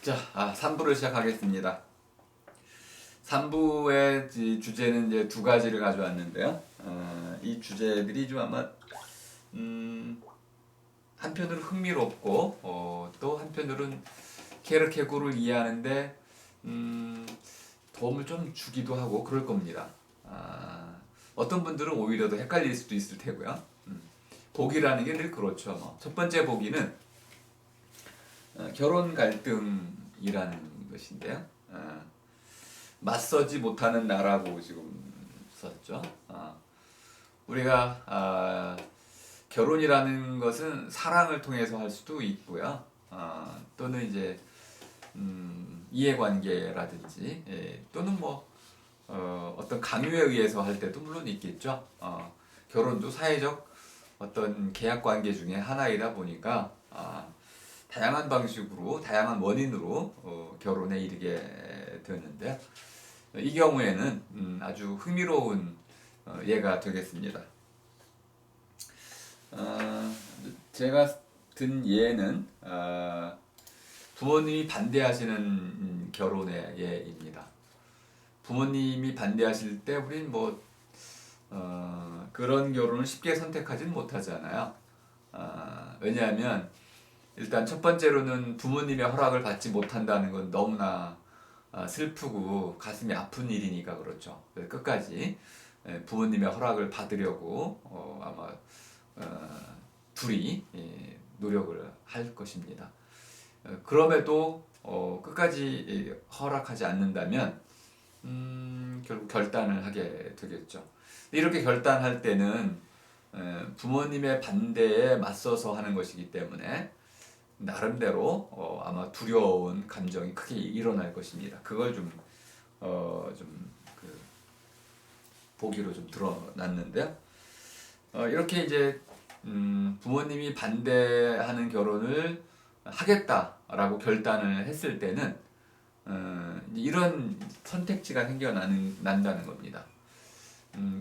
자, 3부를 시작하겠습니다. 3부의 주제는 이제 두 가지를 가져왔는데요. 이 주제들이 좀 아마 한편으로 흥미롭고 또 한편으로는 케르케고르를 이해하는데 도움을 좀 주기도 하고 그럴 겁니다. 어떤 분들은 오히려 더 헷갈릴 수도 있을 테고요. 복이라는 게 늘 그렇죠. 첫 번째 복이는 결혼 갈등이라는 것인데요. 맞서지 못하는 나라고 지금 썼죠. 우리가 결혼이라는 것은 사랑을 통해서 할 수도 있고요. 또는 이제 이해관계라든지 또는 어떤 강요에 의해서 할 때도 물론 있겠죠. 결혼도 사회적 어떤 계약관계 중에 하나이다 보니까 다양한 방식으로 다양한 원인으로 결혼에 이르게 되는데 이 경우에는 아주 흥미로운 예가 되겠습니다. 제가 든 예는 부모님이 반대하시는 결혼의 예입니다. 부모님이 반대하실 때 우린 그런 결혼을 쉽게 선택하지는 못하잖아요. 왜냐하면 일단 첫 번째로는 부모님의 허락을 받지 못한다는 건 너무나 슬프고 가슴이 아픈 일이니까 그렇죠. 끝까지 부모님의 허락을 받으려고 아마 둘이 노력을 할 것입니다. 그럼에도 끝까지 허락하지 않는다면 결국 결단을 하게 되겠죠. 이렇게 결단할 때는 부모님의 반대에 맞서서 하는 것이기 때문에 나름대로 아마 두려운 감정이 크게 일어날 것입니다. 그걸 보기로 좀 드러났는데요. 이렇게 이제 부모님이 반대하는 결혼을 하겠다라고 결단을 했을 때는 이런 선택지가 생겨난다는 겁니다.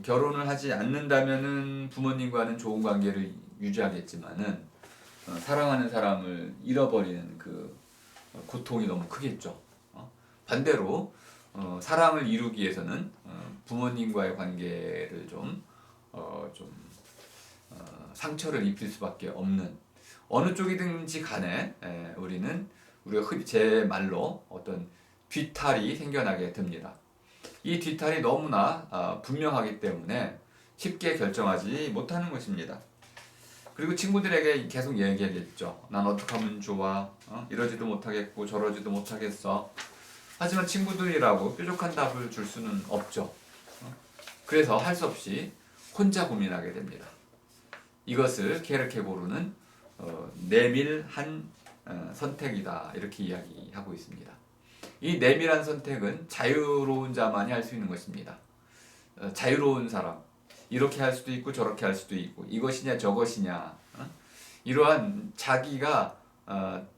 결혼을 하지 않는다면은 부모님과는 좋은 관계를 유지하겠지만은 사랑하는 사람을 잃어버리는 그 고통이 너무 크겠죠. 반대로 사랑을 이루기 위해서는 부모님과의 관계를 상처를 입힐 수밖에 없는 어느 쪽이든지 간에 우리가 흔히 제 말로 어떤 뒤탈이 생겨나게 됩니다. 이 뒤탈이 너무나 분명하기 때문에 쉽게 결정하지 못하는 것입니다. 그리고 친구들에게 계속 얘기하겠죠. 난 어떻게 하면 좋아? 이러지도 못하겠고 저러지도 못하겠어. 하지만 친구들이라고 뾰족한 답을 줄 수는 없죠. 그래서 할 수 없이 혼자 고민하게 됩니다. 이것을 케르케고르는 내밀한 선택이다 이렇게 이야기하고 있습니다. 이 내밀한 선택은 자유로운 자만이 할 수 있는 것입니다. 자유로운 사람 이렇게 할 수도 있고 저렇게 할 수도 있고 이것이냐 저것이냐 이러한 자기가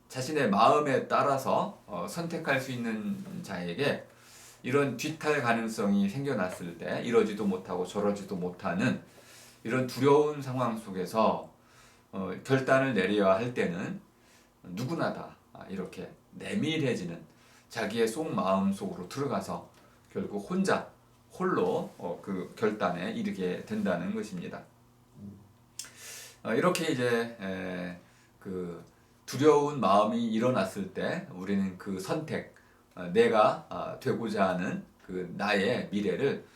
자신의 마음에 따라서 선택할 수 있는 자에게 이런 뒤탈 가능성이 생겨났을 때 이러지도 못하고 저러지도 못하는 이런 두려운 상황 속에서 결단을 내려야 할 때는 누구나 다 이렇게 내밀해지는 자기의 속마음 속으로 들어가서 결국 홀로 그 결단에 이르게 된다는 것입니다. 이렇게 이제 그 두려운 마음이 일어났을 때 우리는 그 선택, 내가 되고자 하는 그 나의 미래를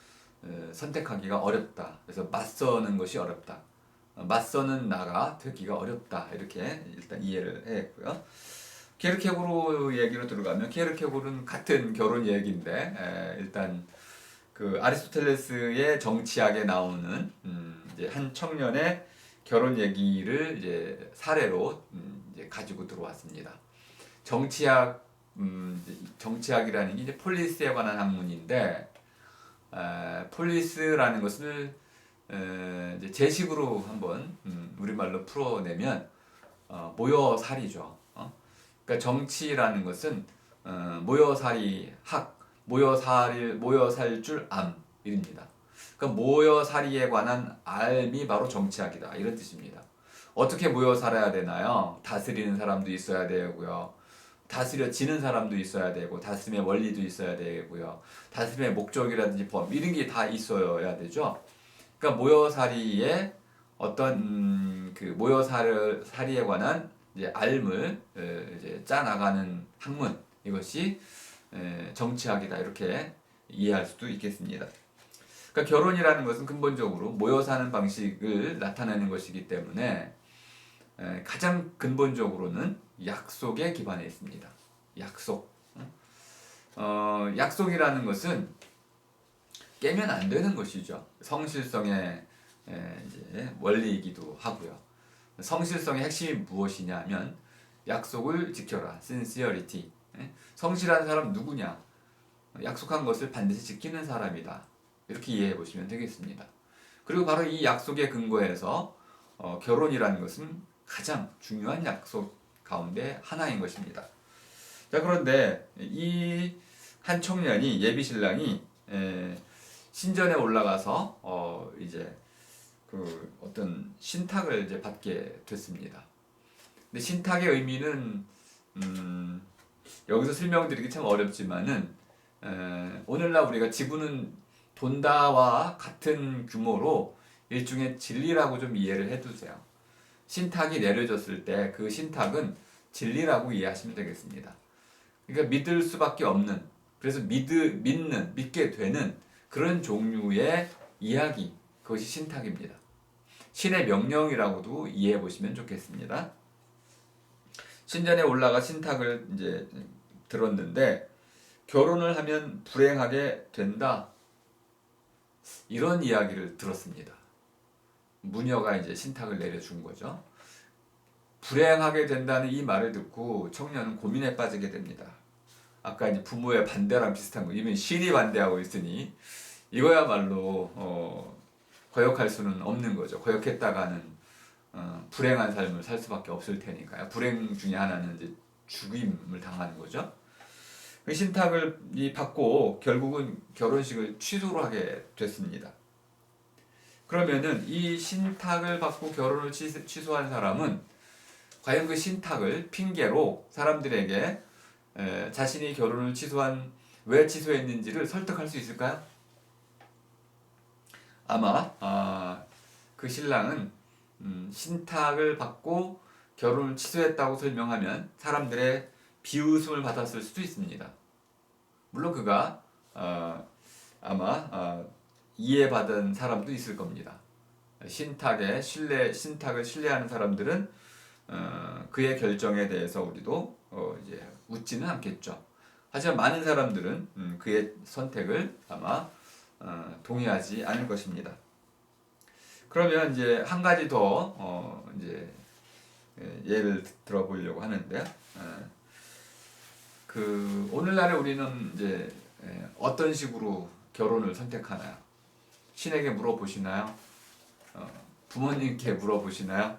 선택하기가 어렵다. 그래서 맞서는 것이 어렵다. 맞서는 나가 되기가 어렵다. 이렇게 일단 이해를 했고요. 케르케고르 얘기로 들어가면 케르케고르는 같은 결혼 얘기인데 일단 그 아리스토텔레스의 정치학에 나오는 이제 한 청년의 결혼 얘기를 이제 사례로 이제 가지고 들어왔습니다. 정치학이라는 게 이제 폴리스에 관한 학문인데 폴리스라는 것을 이제 제식으로 한번 우리말로 풀어내면 모여살이죠. 그러니까 정치라는 것은 모여살이 모여 살 줄 암입니다. 그러니까 모여살이에 관한 알미 바로 정치학이다 이런 뜻입니다. 어떻게 모여 살아야 되나요? 다스리는 사람도 있어야 되고요. 다스려지는 사람도 있어야 되고 다스림의 원리도 있어야 되고요. 다스림의 목적이라든지 범 이런 게 다 있어야 되죠. 그러니까 모여살이의 어떤 그 모여살이에 관한 이제 알을 이제 짜 나가는 학문 이것이 정치학이다 이렇게 이해할 수도 있겠습니다. 그러니까 결혼이라는 것은 근본적으로 모여 사는 방식을 나타내는 것이기 때문에 가장 근본적으로는 약속에 기반해 있습니다. 약속. 약속이라는 것은 깨면 안 되는 것이죠. 성실성의 이제 원리이기도 하고요. 성실성의 핵심이 무엇이냐면 약속을 지켜라. sincerity. 성실한 사람 누구냐? 약속한 것을 반드시 지키는 사람이다. 이렇게 이해해 보시면 되겠습니다. 그리고 바로 이 약속에 근거해서 결혼이라는 것은 가장 중요한 약속 가운데 하나인 것입니다. 자, 그런데 이 한 청년이 예비 신랑이 신전에 올라가서 이제 그 어떤 신탁을 이제 받게 됐습니다. 근데 신탁의 의미는 여기서 설명드리기 참 어렵지만은 오늘날 우리가 지분은 돈다와 같은 규모로 일종의 진리라고 좀 이해를 해두세요. 신탁이 내려졌을 때 그 신탁은 진리라고 이해하시면 되겠습니다. 그러니까 믿을 수밖에 없는, 그래서 믿게 되는 그런 종류의 이야기, 그것이 신탁입니다. 신의 명령이라고도 이해해 보시면 좋겠습니다. 신전에 올라가 신탁을 이제 들었는데 결혼을 하면 불행하게 된다. 이런 이야기를 들었습니다. 무녀가 이제 신탁을 내려준 거죠. 불행하게 된다는 이 말을 듣고 청년은 고민에 빠지게 됩니다. 아까 이제 부모의 반대랑 비슷한 거, 이미 신이 반대하고 있으니 이거야말로 거역할 수는 없는 거죠. 거역했다가는 불행한 삶을 살 수밖에 없을 테니까요. 불행 중에 하나는 이제 죽임을 당하는 거죠. 그 신탁을 받고 결국은 결혼식을 취소를 하게 됐습니다. 그러면은 이 신탁을 받고 결혼을 취소한 사람은 과연 그 신탁을 핑계로 사람들에게 자신이 결혼을 왜 취소했는지를 설득할 수 있을까요? 아마 그 신랑은 신탁을 받고 결혼을 취소했다고 설명하면 사람들의 비웃음을 받았을 수도 있습니다. 물론 그가 아마 이해받은 사람도 있을 겁니다. 신탁을 신뢰하는 사람들은 그의 결정에 대해서 우리도 이제 웃지는 않겠죠. 하지만 많은 사람들은 그의 선택을 아마 동의하지 않을 것입니다. 그러면 이제 한 가지 더 이제 예를 들어보려고 하는데요. 그 오늘날에 우리는 이제 어떤 식으로 결혼을 선택하나요? 신에게 물어보시나요? 부모님께 물어보시나요?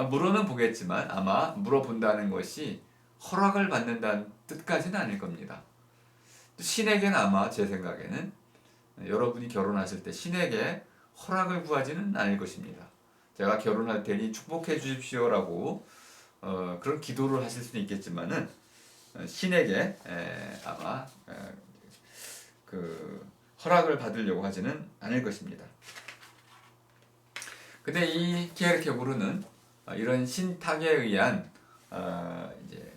물어는 보겠지만 아마 물어본다는 것이 허락을 받는다는 뜻까지는 아닐 겁니다. 신에게는 아마 제 생각에는 여러분이 결혼하실 때 신에게 허락을 구하지는 않을 것입니다. 제가 결혼할 테니 축복해 주십시오라고 그런 기도를 하실 수는 있겠지만은 신에게 아마 그 허락을 받으려고 하지는 않을 것입니다. 근데 이 키에르케고르는 이런 신탁에 의한 이제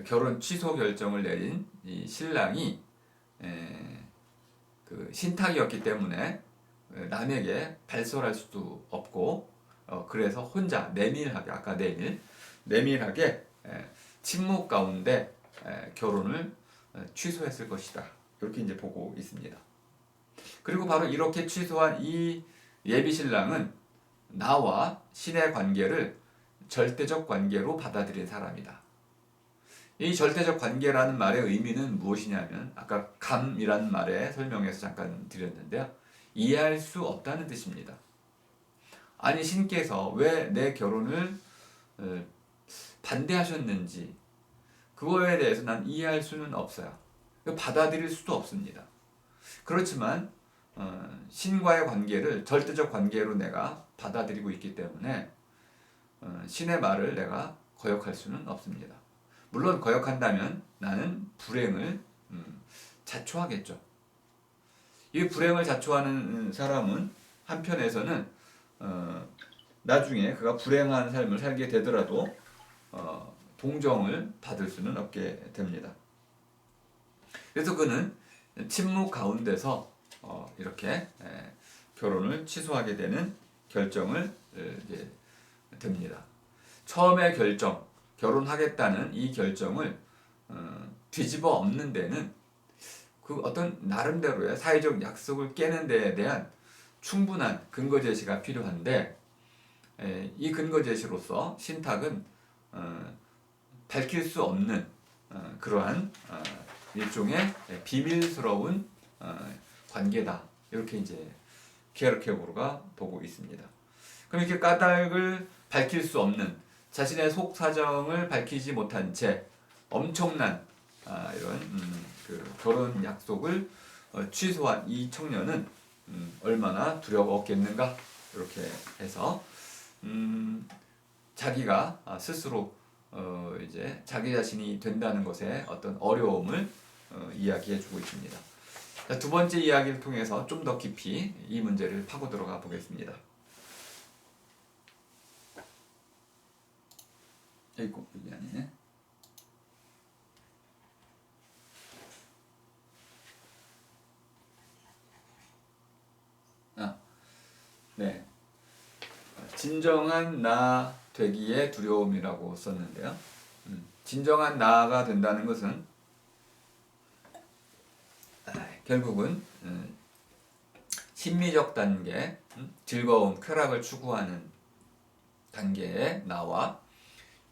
결혼 취소 결정을 내린 이 신랑이 그 신탁이었기 때문에 남에게 발설할 수도 없고 그래서 혼자 내밀하게 아까 내밀하게 침묵 가운데 결혼을 취소했을 것이다. 이렇게 이제 보고 있습니다. 그리고 바로 이렇게 취소한 이 예비 신랑은 나와 신의 관계를 절대적 관계로 받아들인 사람이다. 이 절대적 관계라는 말의 의미는 무엇이냐면 아까 감이라는 말에 설명해서 잠깐 드렸는데요. 이해할 수 없다는 뜻입니다. 아니 신께서 왜 내 결혼을 반대하셨는지 그거에 대해서 난 이해할 수는 없어요. 받아들일 수도 없습니다. 그렇지만 신과의 관계를 절대적 관계로 내가 받아들이고 있기 때문에 신의 말을 내가 거역할 수는 없습니다. 물론 거역한다면 나는 불행을 자초하겠죠. 이 불행을 자초하는 사람은 한편에서는 나중에 그가 불행한 삶을 살게 되더라도 동정을 받을 수는 없게 됩니다. 그래서 그는 침묵 가운데서 이렇게 결혼을 취소하게 되는 결정을 이제 됩니다. 처음의 결정, 결혼하겠다는 이 결정을 뒤집어 엎는 데는 그 어떤 나름대로의 사회적 약속을 깨는 데에 대한 충분한 근거 제시가 필요한데 이 근거 제시로서 신탁은 밝힐 수 없는 그러한 일종의 비밀스러운 관계다. 이렇게 이제 키에르케고르가 보고 있습니다. 그럼 이렇게 까닭을 밝힐 수 없는 자신의 속 사정을 밝히지 못한 채 엄청난 이런 그 결혼 약속을 취소한 이 청년은 얼마나 두려웠겠는가 이렇게 해서 자기가 스스로 이제 자기 자신이 된다는 것에 어떤 어려움을 이야기해주고 있습니다. 자, 두 번째 이야기를 통해서 좀 더 깊이 이 문제를 파고 들어가 보겠습니다. 여기 아니네. 네. 진정한 나 되기의 두려움이라고 썼는데요. 진정한 나가 된다는 것은 결국은 심리적 단계, 즐거움, 쾌락을 추구하는 단계의 나와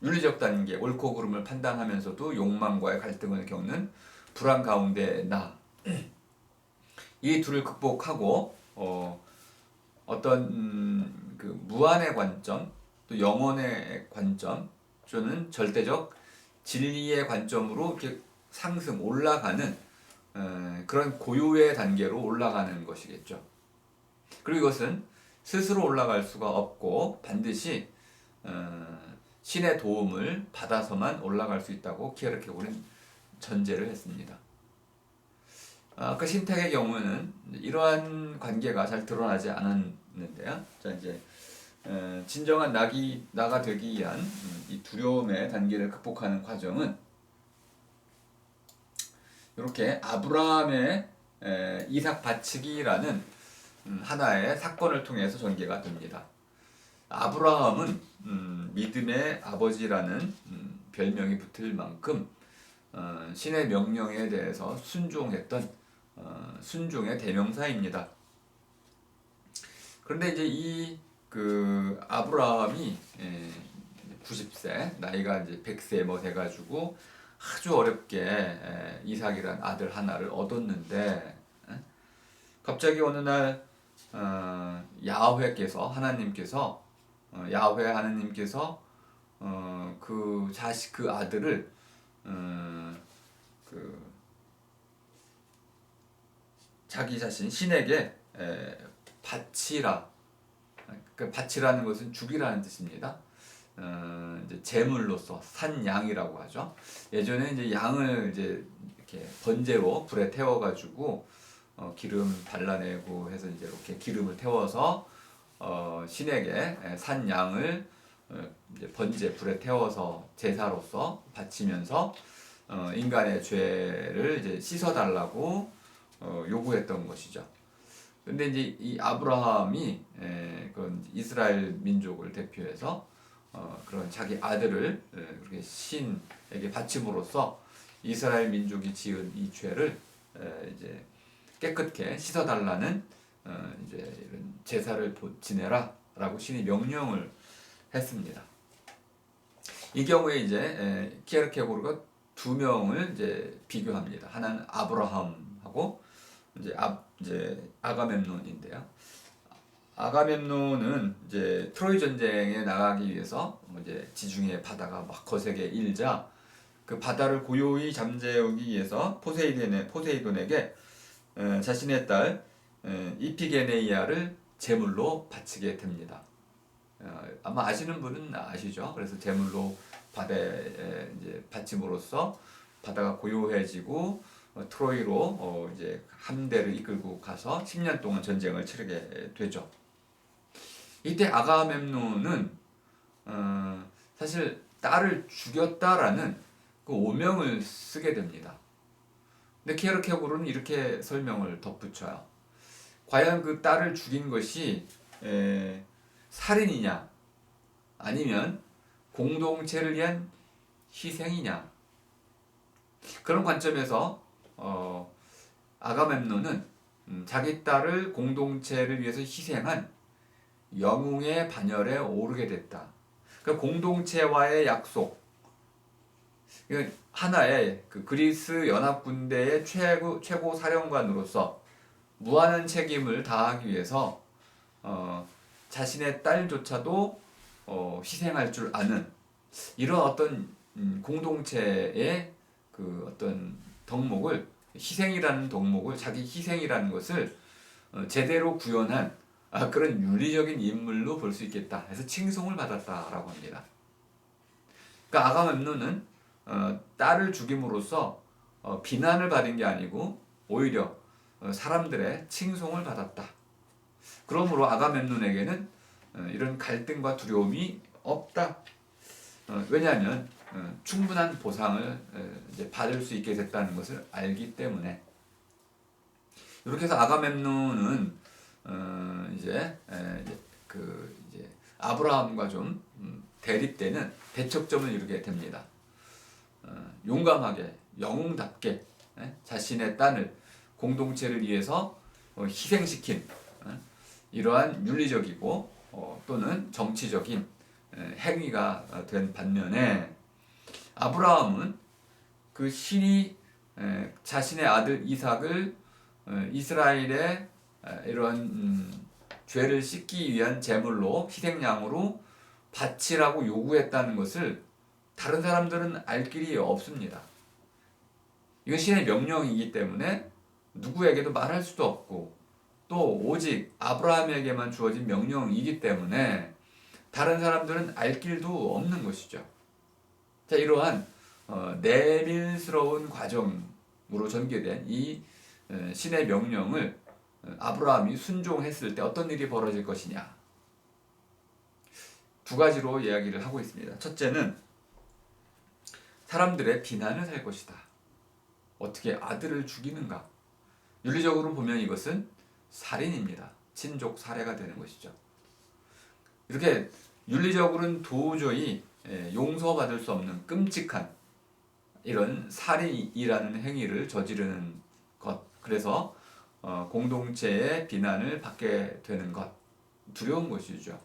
윤리적 단계, 옳고 그름을 판단하면서도 욕망과의 갈등을 겪는 불안 가운데 나. 이 둘을 극복하고 어떤 그 무한의 관점, 또 영원의 관점, 또는 절대적 진리의 관점으로 이렇게 상승 올라가는 그런 고요의 단계로 올라가는 것이겠죠. 그리고 이것은 스스로 올라갈 수가 없고 반드시 신의 도움을 받아서만 올라갈 수 있다고 키에르케고르는 전제를 했습니다. 그 신탁의 경우는 이러한 관계가 잘 드러나지 않았는데요. 자 이제 진정한 나가 되기 위한 이 두려움의 단계를 극복하는 과정은 이렇게 아브라함의 이삭 바치기라는 하나의 사건을 통해서 전개가 됩니다. 아브라함은 믿음의 아버지라는 별명이 붙을 만큼 신의 명령에 대해서 순종했던 순종의 대명사입니다. 그런데 이제 이 그 아브라함이 90세 나이가 이제 100세 뭐 돼가지고 아주 어렵게 이삭이란 아들 하나를 얻었는데 갑자기 어느 날 야훼께서 하나님께서 야훼 하나님께서 그 자식 그 아들을 그 자기 자신 신에게 바치라. 그 바치라는 것은 죽이라는 뜻입니다. 이제 제물로서 산 양이라고 하죠. 예전에 이제 양을 이제 이렇게 번제로 불에 태워가지고 기름 발라내고 해서 이제 이렇게 기름을 태워서 신에게 산 양을 이제 번제 불에 태워서 제사로서 바치면서 인간의 죄를 이제 씻어달라고 요구했던 것이죠. 근데 이제 이 아브라함이 그런 이스라엘 민족을 대표해서 그런 자기 아들을 그렇게 신에게 바침으로써 이스라엘 민족이 지은 이 죄를 이제 깨끗게 씻어달라는 이제 이런 제사를 지내라라고 신이 명령을 했습니다. 이 경우에 이제 키에르케고르가 두 명을 이제 비교합니다. 하나는 아브라함하고 이제 아가멤논인데요. 아가멤논은 이제 트로이 전쟁에 나가기 위해서 이제 지중해 바다가 막 거세게 일자 그 바다를 고요히 잠재우기 위해서 포세이돈에게 자신의 딸 이피게네이아를 제물로 바치게 됩니다. 아마 아시는 분은 아시죠? 그래서 제물로 바다에 이제 받침으로써 바다가 고요해지고 트로이로 이제 함대를 이끌고 가서 10년 동안 전쟁을 치르게 되죠. 이때 아가멤논은 사실 딸을 죽였다라는 그 오명을 쓰게 됩니다. 근데 키에르케고르는 이렇게 설명을 덧붙여요. 과연 그 딸을 죽인 것이 살인이냐 아니면 공동체를 위한 희생이냐, 그런 관점에서 아가멤논은 자기 딸을 공동체를 위해서 희생한 영웅의 반열에 오르게 됐다. 그러니까 공동체와의 약속, 하나의 그 그리스 연합군대의 최고 사령관으로서 무한한 책임을 다하기 위해서 자신의 딸조차도 희생할 줄 아는 이런 어떤 공동체의 그 어떤 덕목을, 희생이라는 덕목을, 자기 희생이라는 것을 제대로 구현한 그런 윤리적인 인물로 볼 수 있겠다 해서 칭송을 받았다라고 합니다. 그러니까 아가멤논은 딸을 죽임으로써 비난을 받은 게 아니고 오히려 사람들의 칭송을 받았다. 그러므로 아가멤논에게는 이런 갈등과 두려움이 없다. 왜냐하면 충분한 보상을 이제 받을 수 있게 됐다는 것을 알기 때문에. 이렇게 해서 아가멤논은 이제 아브라함과 좀 대립되는 대척점을 이루게 됩니다. 용감하게 영웅답게 자신의 딸을 공동체를 위해서 희생시킨 이러한 윤리적이고 또는 정치적인 행위가 된 반면에, 아브라함은 그 신이 자신의 아들 이삭을 이스라엘의 이런 죄를 씻기 위한 제물로, 희생양으로 바치라고 요구했다는 것을 다른 사람들은 알 길이 없습니다. 이건 신의 명령이기 때문에 누구에게도 말할 수도 없고, 또 오직 아브라함에게만 주어진 명령이기 때문에 다른 사람들은 알 길도 없는 것이죠. 자, 이러한 내밀스러운 과정으로 전개된 이 신의 명령을 아브라함이 순종했을 때 어떤 일이 벌어질 것이냐, 두 가지로 이야기를 하고 있습니다. 첫째는 사람들의 비난을 살 것이다. 어떻게 아들을 죽이는가? 윤리적으로 보면 이것은 살인입니다. 친족 살해가 되는 것이죠. 이렇게 윤리적으로는 도저히 용서받을 수 없는 끔찍한 이런 살인이라는 행위를 저지르는 것, 그래서 공동체의 비난을 받게 되는 것, 두려운 것이죠.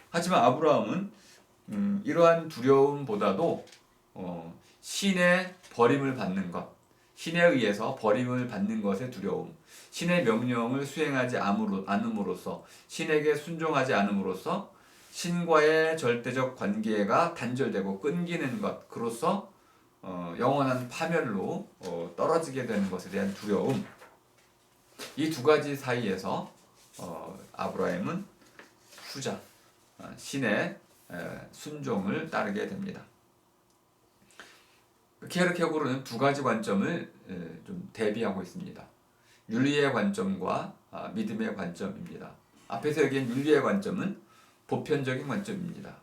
하지만 아브라함은 이러한 두려움보다도 신의 버림을 받는 것, 신에 의해서 버림을 받는 것의 두려움, 신의 명령을 수행하지 않음으로써, 신에게 순종하지 않음으로써 신과의 절대적 관계가 단절되고 끊기는 것, 그로써 영원한 파멸로 떨어지게 되는 것에 대한 두려움, 이 두 가지 사이에서 아브라함은 후자, 신의 순종을 따르게 됩니다. 키에르케고르는 두 가지 관점을 좀 대비하고 있습니다. 윤리의 관점과 믿음의 관점입니다. 앞에서 얘기한 윤리의 관점은 보편적인 관점입니다.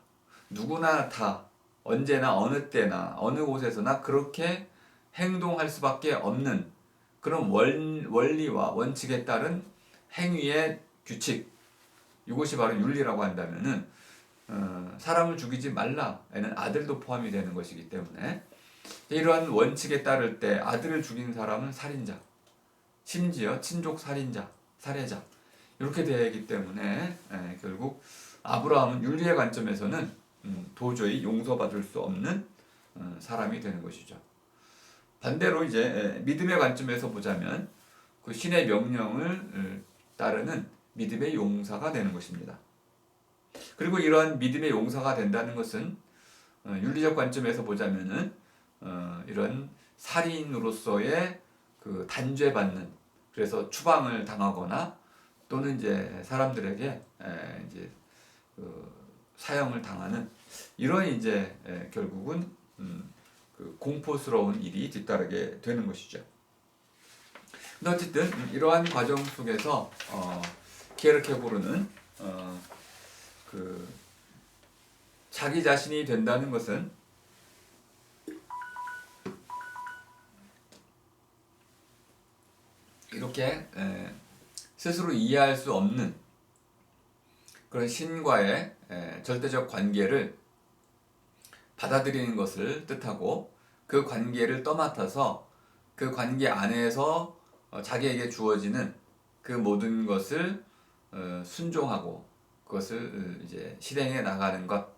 누구나 다 언제나 어느 때나 어느 곳에서나 그렇게 행동할 수밖에 없는 그런 원리와 원칙에 따른 행위의 규칙, 이것이 바로 윤리라고 한다면은 사람을 죽이지 말라에는 아들도 포함이 되는 것이기 때문에 이러한 원칙에 따를 때 아들을 죽인 사람은 살인자, 심지어 친족 살인자, 살해자, 이렇게 되기 때문에 결국 아브라함은 윤리의 관점에서는 도저히 용서받을 수 없는 사람이 되는 것이죠. 반대로 이제 믿음의 관점에서 보자면 그 신의 명령을 따르는 믿음의 용사가 되는 것입니다. 그리고 이러한 믿음의 용사가 된다는 것은 윤리적 관점에서 보자면은 이런 살인으로서의 그 단죄받는, 그래서 추방을 당하거나 또는 이제 사람들에게 이제 그 사형을 당하는 이런 이제 결국은 그 공포스러운 일이 뒤따르게 되는 것이죠. 근데 어쨌든 이러한 과정 속에서 키에르케고르는 그 자기 자신이 된다는 것은 이렇게 스스로 이해할 수 없는 그런 신과의 절대적 관계를 받아들이는 것을 뜻하고, 그 관계를 떠맡아서 그 관계 안에서 자기에게 주어지는 그 모든 것을 순종하고 그것을 이제 실행해 나가는 것,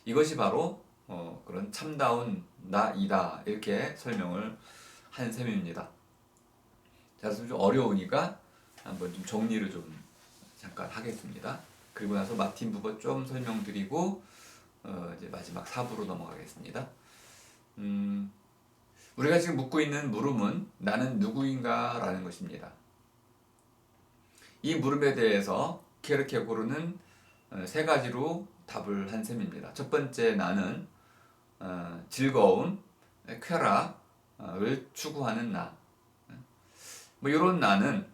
이것이 바로 그런 참다운 나이다, 이렇게 설명을 한 셈입니다. 자, 좀 어려우니까 한번 좀 정리를 좀 잠깐 하겠습니다. 그리고 나서 마틴 부버 좀 설명드리고 이제 마지막 4부로 넘어가겠습니다. 우리가 지금 묻고 있는 물음은 나는 누구인가 라는 것입니다. 이 물음에 대해서 키에르케고르는 세 가지로 답을 한 셈입니다. 첫 번째, 나는 즐거움, 쾌락을 추구하는 나. 뭐 이런 나는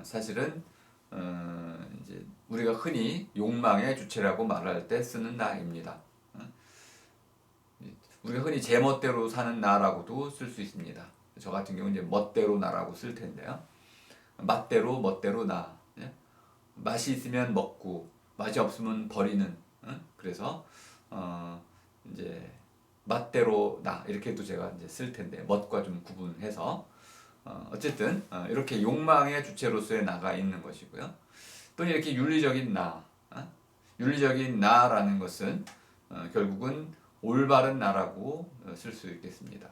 사실은 이제 우리가 흔히 욕망의 주체라고 말할 때 쓰는 나입니다. 우리가 흔히 제 멋대로 사는 나라고도 쓸 수 있습니다. 저 같은 경우는 이제 멋대로 나라고 쓸 텐데요. 맛대로 멋대로 나. 맛이 있으면 먹고 맛이 없으면 버리는. 그래서 이제 맛대로 나 이렇게도 제가 이제 쓸 텐데, 멋과 좀 구분해서 어쨌든 이렇게 욕망의 주체로서의 나가 있는 것이고요. 또 이렇게 윤리적인 나, 윤리적인 나라는 것은 결국은 올바른 나라고 쓸 수 있겠습니다.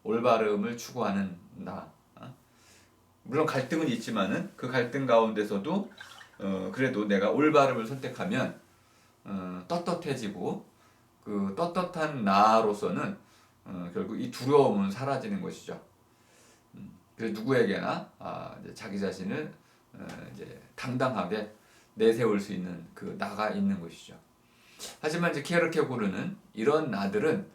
올바름을 추구하는 나. 물론 갈등은 있지만은 그 갈등 가운데서도 그래도 내가 올바름을 선택하면 떳떳해지고, 그 떳떳한 나로서는 결국 이 두려움은 사라지는 것이죠. 그래서 누구에게나 이제 자기 자신을 이제 당당하게 내세울 수 있는 그 나가 있는 것이죠. 하지만 이제 키에르케고르는 이런 나들은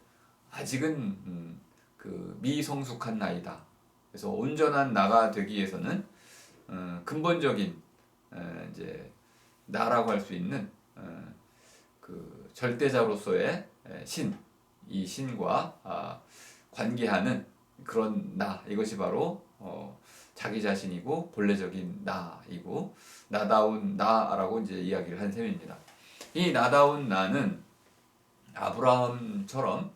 아직은 그 미성숙한 나이다. 그래서 온전한 나가 되기 위해서는 근본적인 이제 나라고 할 수 있는 그 절대자로서의 신, 이 신과 관계하는 그런 나, 이것이 바로 자기 자신이고 본래적인 나이고 나다운 나라고 이제 이야기를 한 셈입니다. 이 나다운 나는 아브라함처럼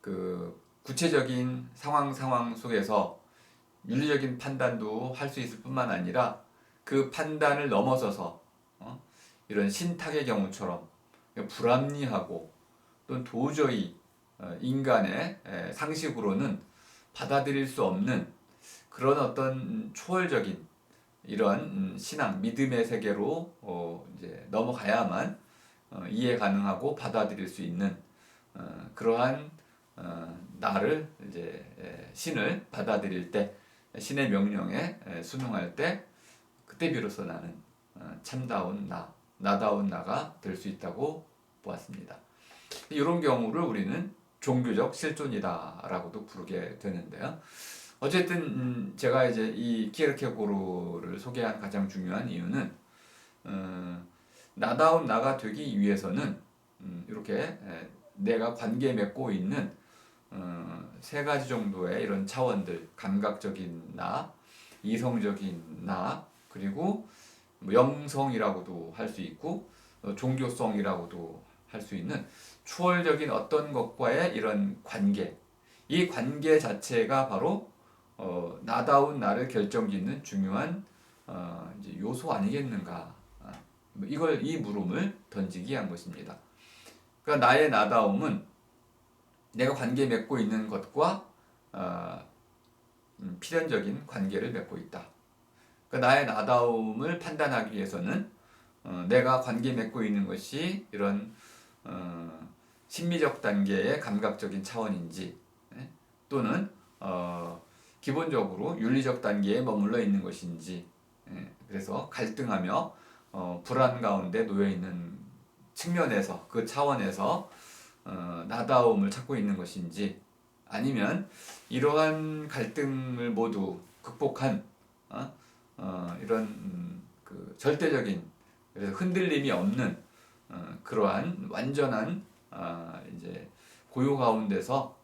그 구체적인 상황 속에서 윤리적인 판단도 할 수 있을 뿐만 아니라 그 판단을 넘어서서 이런 신탁의 경우처럼 불합리하고 또는 도저히 인간의 상식으로는 받아들일 수 없는 그런 어떤 초월적인 이런 신앙, 믿음의 세계로 이제 넘어가야만 이해 가능하고 받아들일 수 있는 그러한 나를 이제 신을 받아들일 때, 신의 명령에 순응할 때, 그때 비로소 나는 참다운 나, 나다운 나가 될 수 있다고 보았습니다. 이런 경우를 우리는 종교적 실존이다라고도 부르게 되는데요. 어쨌든 제가 이제 이 키에르케고르를 소개한 가장 중요한 이유는 나다운 나가 되기 위해서는 이렇게 내가 관계 맺고 있는 세 가지 정도의 이런 차원들, 감각적인 나, 이성적인 나, 그리고 뭐 영성이라고도 할 수 있고 종교성이라고도 할 수 있는 초월적인 어떤 것과의 이런 관계, 이 관계 자체가 바로 나다운 나를 결정짓는 중요한 이제 요소 아니겠는가? 이걸 이 물음을 던지기 위한 것입니다. 그러니까 나의 나다움은 내가 관계 맺고 있는 것과 필연적인 관계를 맺고 있다. 그러니까 나의 나다움을 판단하기 위해서는 내가 관계 맺고 있는 것이 이런 심미적 단계의 감각적인 차원인지, 또는 기본적으로 윤리적 단계에 머물러 있는 것인지, 그래서 갈등하며 불안 가운데 놓여 있는 측면에서 그 차원에서 나다움을 찾고 있는 것인지 아니면 이러한 갈등을 모두 극복한 이런 그 절대적인 그래서 흔들림이 없는 그러한 완전한 이제 고요 가운데서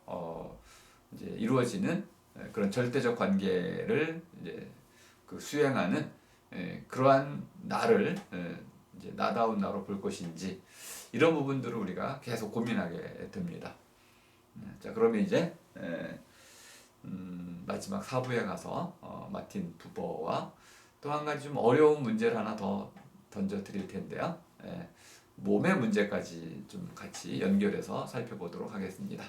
이제 이루어지는 그런 절대적 관계를 이제 그 수행하는 그러한 나를 이제 나다운 나로 볼 것인지 이런 부분들을 우리가 계속 고민하게 됩니다. 자 그러면 이제 마지막 4부에 가서 마틴 부버와 또 한 가지 좀 어려운 문제를 하나 더 던져 드릴 텐데요. 몸의 문제까지 좀 같이 연결해서 살펴보도록 하겠습니다.